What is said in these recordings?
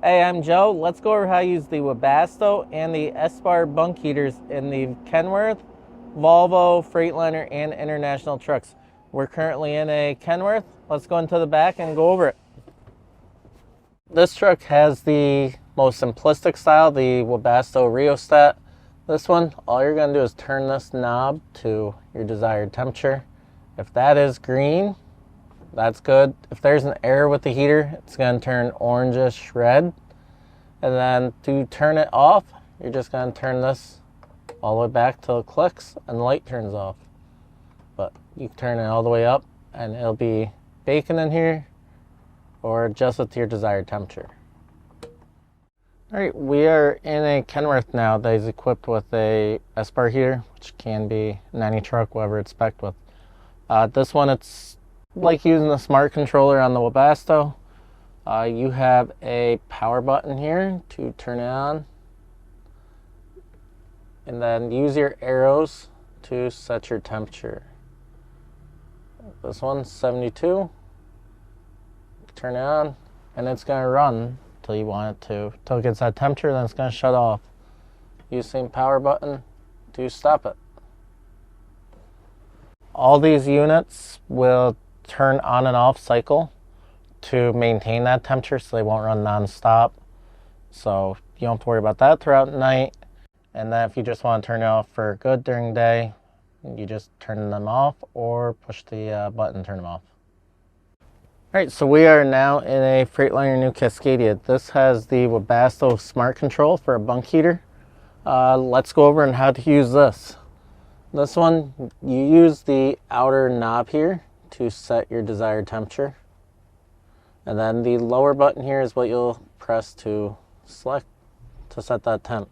Hey, I'm Joe. Let's go over how to use the Webasto and the Espar bunk heaters in the Kenworth, Volvo, Freightliner, and International trucks. We're currently in a Kenworth. Let's go into the back and go over it. This truck has the most simplistic style, the Webasto rheostat. This one, all you're going to do is turn this knob to your desired temperature. If that is green, that's good. If there's an error with the heater, it's going to turn orangish red. And then to turn it off, you're just going to turn this all the way back till it clicks and the light turns off. But you can turn it all the way up and it'll be baking in here or adjust it to your desired temperature. Alright, we are in a Kenworth now that is equipped with a Espar heater, which can be in any truck, whatever it's spec'd with. This one, it's like using the smart controller on the Webasto. You have a power button here to turn it on, and then use your arrows to set your temperature. This one's 72. Turn it on, and it's going to run till you want it to. Till it gets that temperature, then it's going to shut off. Use the same power button to stop it. All these units will turn on and off cycle to maintain that temperature so they won't run non-stop. So you don't have to worry about that throughout the night. And then if you just want to turn it off for good during the day, you just turn them off or push the button to turn them off. Alright, so we are now in a Freightliner new Cascadia. This has the Webasto Smart Control for a bunk heater. Let's go over and how to use this. This one, you use the outer knob here to set your desired temperature. And then the lower button here is what you'll press to select to set that temp.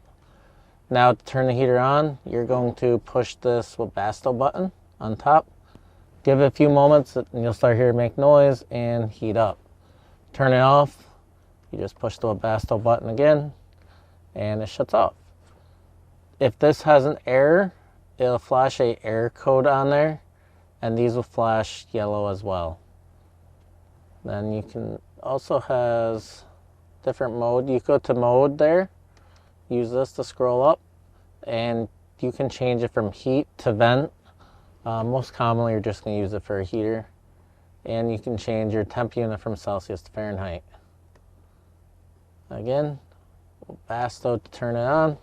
Now to turn the heater on, you're going to push this Webasto button on top. Give it a few moments and you'll start hearing it make noise and heat up. Turn it off, you just push the Webasto button again and it shuts off. If this has an error, it'll flash a error code on there and these will flash yellow as well. Then you can also has different mode. You go to mode there, use this to scroll up, and you can change it from heat to vent. Most commonly you're just going to use it for a heater, and you can change your temp unit from Celsius to Fahrenheit. Again, Webasto to turn it on,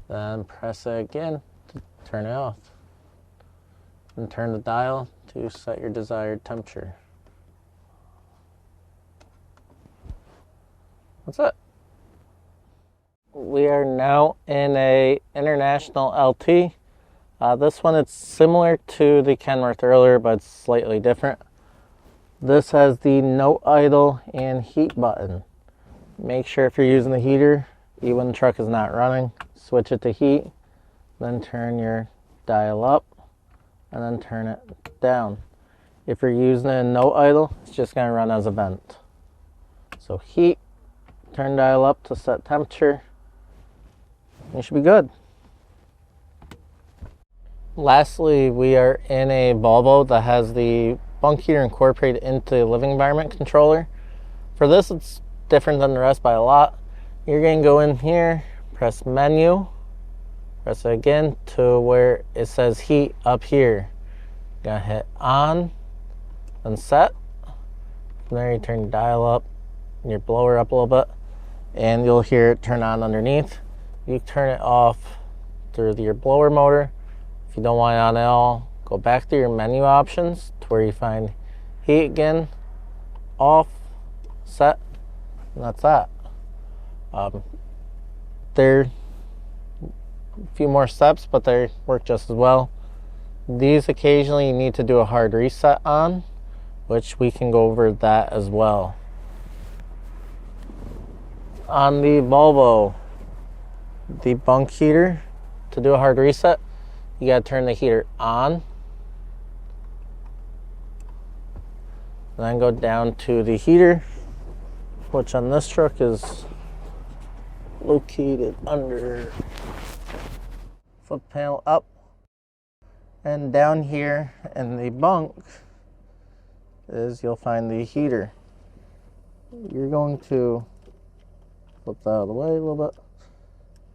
then press it again to turn it off, and turn the dial to set your desired temperature. That's it. We are now in a International LT. This one, it's similar to the Kenworth earlier, but it's slightly different. This has the no idle and heat button. Make sure if you're using the heater, even when the truck is not running, switch it to heat, then turn your dial up, and then turn it down. If you're using it in no idle, it's just going to run as a vent. So heat, turn dial up to set temperature, and you should be good. Lastly, we are in a Volvo that has the bunk heater incorporated into the living environment controller. For this, it's different than the rest by a lot. You're going to go in here, press menu, press it again to where it says heat up here. You're going to hit on, then set. From there, you turn your dial up and your blower up a little bit, and you'll hear it turn on underneath. You turn it off through your blower motor. If you don't want it on at all, go back to your menu options to where you find heat again, off, set, and that's that. There are a few more steps, but they work just as well. These occasionally you need to do a hard reset on, which we can go over that as well. On the Volvo, the bunk heater, to do a hard reset, you got to turn the heater on, and then go down to the heater, which on this truck is located under foot panel up, and down here in the bunk is you'll find the heater. You're going to flip that out of the way a little bit.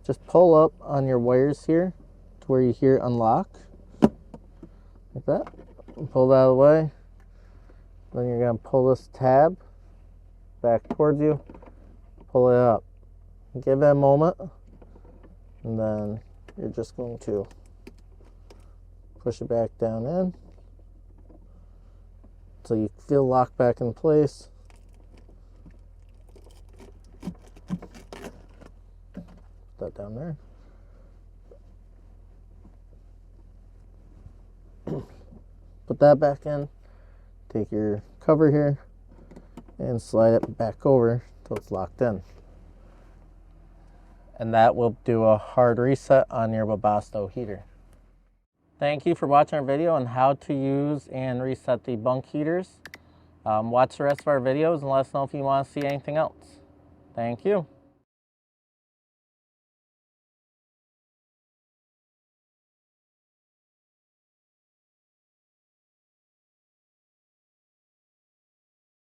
Just pull up on your wires here to where you hear unlock, like that. And pull that out of the way. Then you're going to pull this tab back towards you, pull it up. Give it a moment, and then you're just going to push it back down in so you feel locked back in place. Put that down there. Put that back in. Take your cover here and slide it back over until it's locked in. And that will do a hard reset on your Webasto heater. Thank you for watching our video on how to use and reset the Bunk heaters. Watch the rest of our videos and let us know if you want to see anything else. Thank you.